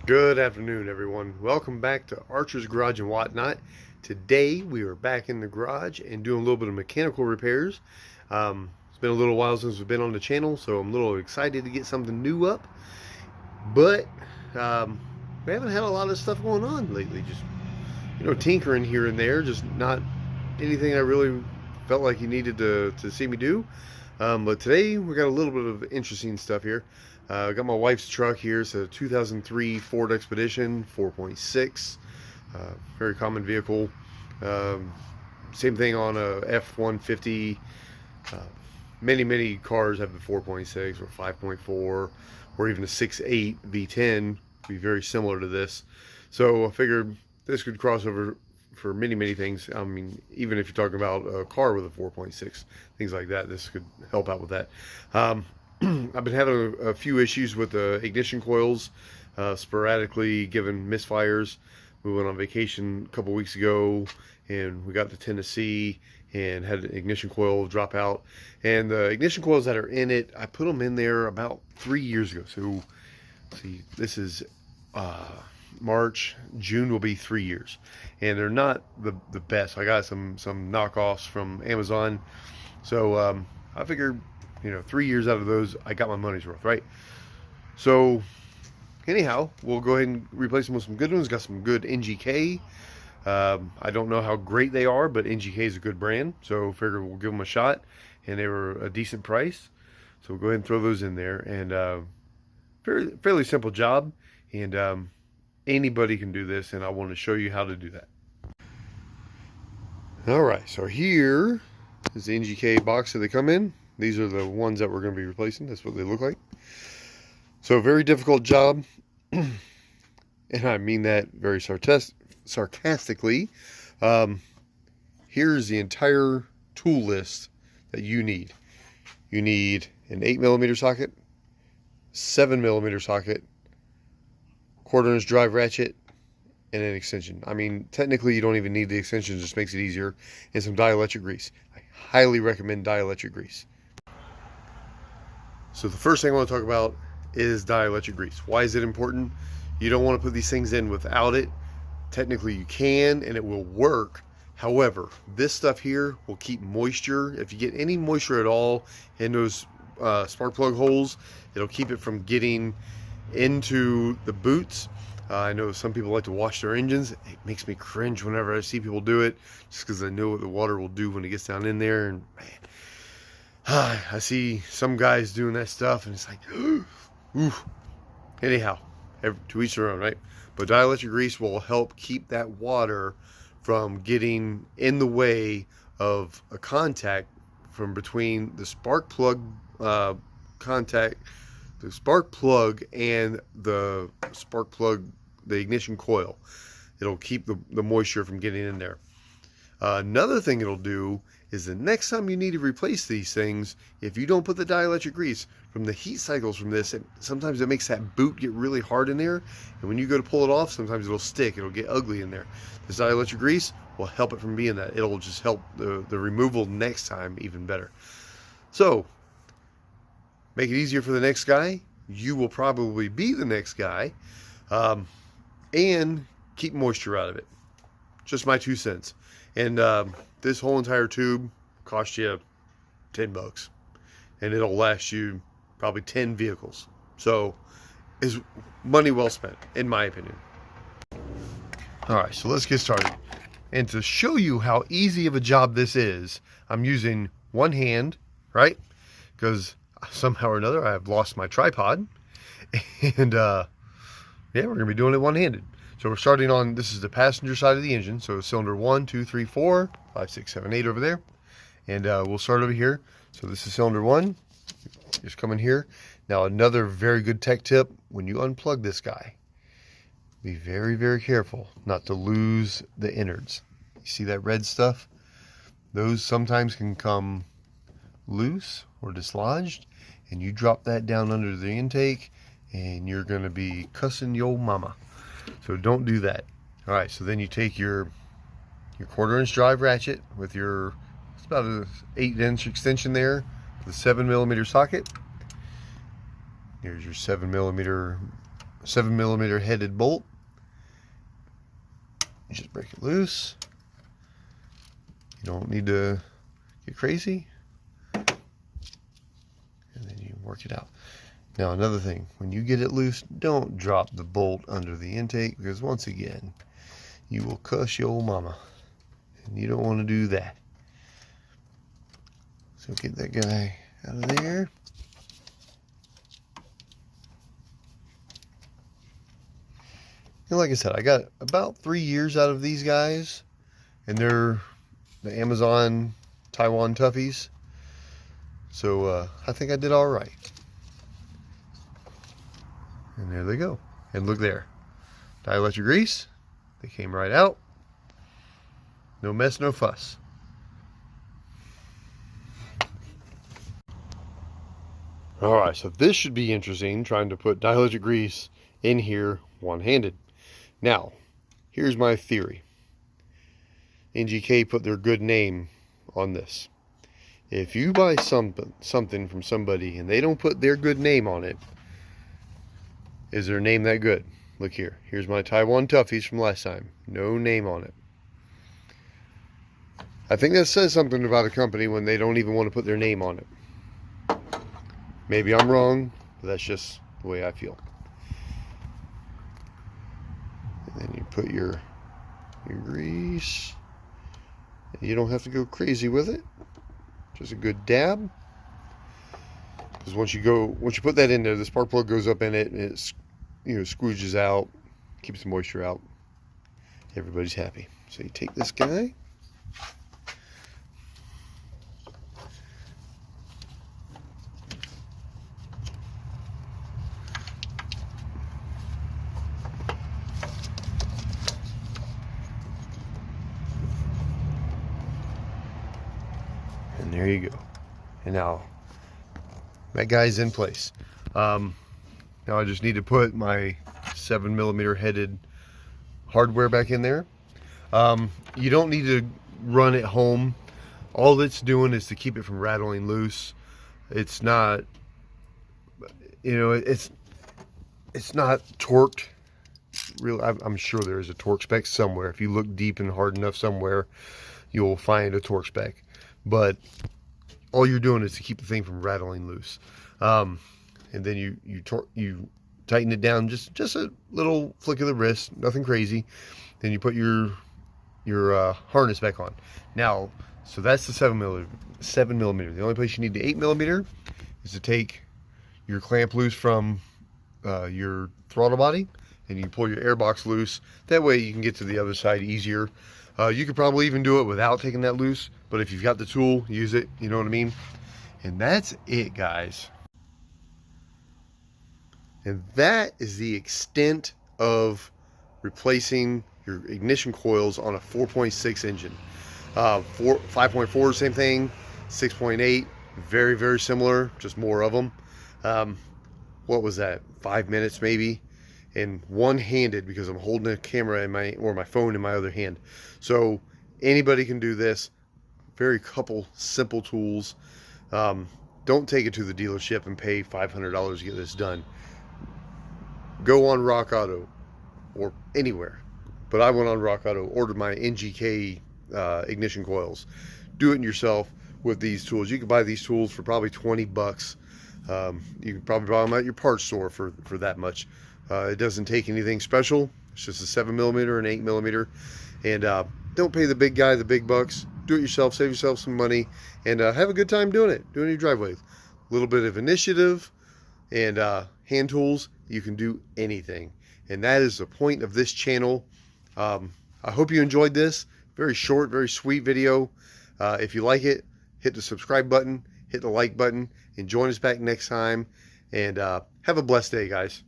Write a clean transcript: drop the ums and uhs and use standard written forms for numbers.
Good afternoon, everyone. Welcome back to Archer's Garage and Whatnot. Today we are back in the garage and doing a little bit of mechanical repairs. It's been a little while since we've been on the channel, so I'm a little excited to get something new up. But we haven't had a lot of stuff going on lately. Just, tinkering here and there. Just not anything I really felt like you needed to see me do. But today we got a little bit of interesting stuff here. I got my wife's truck here. It's a 2003 Ford Expedition 4.6, very common vehicle. Same thing on a f150. Many cars have the 4.6 or 5.4 or even a 6.8 V10. Be very similar to this. So I figured this could cross over for many things. I mean, even if you're talking about a car with a 4.6, things like that, this could help out with that. I've been having a few issues with the ignition coils, sporadically giving misfires. We went on vacation a couple weeks ago and we got to Tennessee and had an ignition coil drop out. And the ignition coils that are in it, I put them in there about 3 years ago. So see, this is March, June will be 3 years, and they're not the best. I got some knockoffs from Amazon, so I figured, 3 years out of those I got my money's worth, right? So anyhow, we'll go ahead and replace them with some good ones. Got some good NGK. I don't know how great they are, but NGK is a good brand, so figure we'll give them a shot, and they were a decent price, so we'll go ahead and throw those in there. And fairly simple job, and anybody can do this, and I want to show you how to do that. Alright, so here is the NGK box that they come in. These are the ones that we're going to be replacing. That's what they look like. So very difficult job, and I mean that very sarcastically. Here's the entire tool list that you need. You need an 8mm socket, 7mm socket, 1/4 inch drive ratchet, and an extension. I mean, technically you don't even need the extension, it just makes it easier, and some dielectric grease. I highly recommend dielectric grease. So the first thing I want to talk about is dielectric grease. Why is it important? You don't want to put these things in without it. Technically you can, and it will work. However, this stuff here will keep moisture. If you get any moisture at all in those spark plug holes, it'll keep it from getting into the boots. I know some people like to wash their engines. It makes me cringe whenever I see people do it, just because I know what the water will do when it gets down in there. And man, I see some guys doing that stuff, and it's like, oof. Anyhow, to each their own, right? But dielectric grease will help keep that water from getting in the way of a contact from between the spark plug contact, the spark plug and the spark plug, the ignition coil. It'll keep the moisture from getting in there. Another thing it'll do is the next time you need to replace these things, if you don't put the dielectric grease, from the heat cycles from this, sometimes it makes that boot get really hard in there, and when you go to pull it off, sometimes it'll stick, it'll get ugly in there. This dielectric grease will help it from being that. It'll just help the removal next time even better. So make it easier for the next guy. You will probably be the next guy, and keep moisture out of it. Just my 2 cents. And this whole entire tube cost you $10, and it'll last you probably 10 vehicles. So is money well spent, in my opinion. All right, so let's get started. And to show you how easy of a job this is, I'm using one hand, right? Because somehow or another I have lost my tripod, and yeah, we're gonna be doing it one-handed. So we're starting on, this is the passenger side of the engine, so cylinder 1, 2, 3, 4, 5, 6, 7, 8 over there, and we'll start over here. So this is cylinder 1. Just come in here. Now another very good tech tip: when you unplug this guy, be very careful not to lose the innards. You see that red stuff? Those sometimes can come loose or dislodged, and you drop that down under the intake and you're going to be cussing your mama. So don't do that. All right, so then you take your 1/4 inch drive ratchet with your, it's about an 8-inch extension there, the 7mm socket. Here's your 7mm 7mm headed bolt. You just break it loose. You don't need to get crazy. And then you work it out. Now another thing, when you get it loose, don't drop the bolt under the intake, because once again, you will cuss your old mama. And you don't want to do that. So get that guy out of there. And like I said, I got about 3 years out of these guys, and they're the Amazon Taiwan Toughies. So I think I did all right. And there they go. And look there. Dielectric grease. They came right out. No mess, no fuss. Alright, so this should be interesting, trying to put dielectric grease in here one-handed. Now, here's my theory. NGK put their good name on this. If you buy something from somebody and they don't put their good name on it, is their name that good? Look here. Here's my Taiwan Toughies from last time. No name on it. I think that says something about a company when they don't even want to put their name on it. Maybe I'm wrong, but that's just the way I feel. And then you put your grease. You don't have to go crazy with it. Just a good dab. Because once you put that in there, the spark plug goes up in it, and it, squooges out, keeps the moisture out. Everybody's happy. So you take this guy. And there you go. And now that guy's in place. Now I just need to put my 7mm headed hardware back in there. You don't need to run it home. All it's doing is to keep it from rattling loose. It's not, it's not torqued. Real, I'm sure there is a torque spec somewhere. If you look deep and hard enough somewhere, you'll find a torque spec. But all you're doing is to keep the thing from rattling loose. And then you tighten it down, just a little flick of the wrist, nothing crazy. Then you put your harness back on. Now, so that's the 7mm. The only place you need the 8mm is to take your clamp loose from your throttle body, and you pull your air box loose. That way you can get to the other side easier. You could probably even do it without taking that loose, but if you've got the tool, use it, you know what I mean? And that's it, guys. And that is the extent of replacing your ignition coils on a 4.6 engine. 5.4, same thing. 6.8, very, very similar, just more of them. What was that? 5 minutes maybe, and one-handed, because I'm holding a camera in my phone in my other hand. So anybody can do this. Very couple simple tools. Don't take it to the dealership and pay $500 to get this done. Go on Rock Auto or anywhere, but I went on Rock Auto, ordered my NGK ignition coils. Do it yourself with these tools. You can buy these tools for probably 20 bucks. You can probably buy them at your parts store for that much. It doesn't take anything special. It's just a 7mm and 8mm. And don't pay the big guy the big bucks. Do it yourself, save yourself some money, and have a good time doing it. Doing your driveway. A little bit of initiative and hand tools. You can do anything. And that is the point of this channel. I hope you enjoyed this. Very short, very sweet video. If you like it, hit the subscribe button, hit the like button, and join us back next time. And have a blessed day, guys.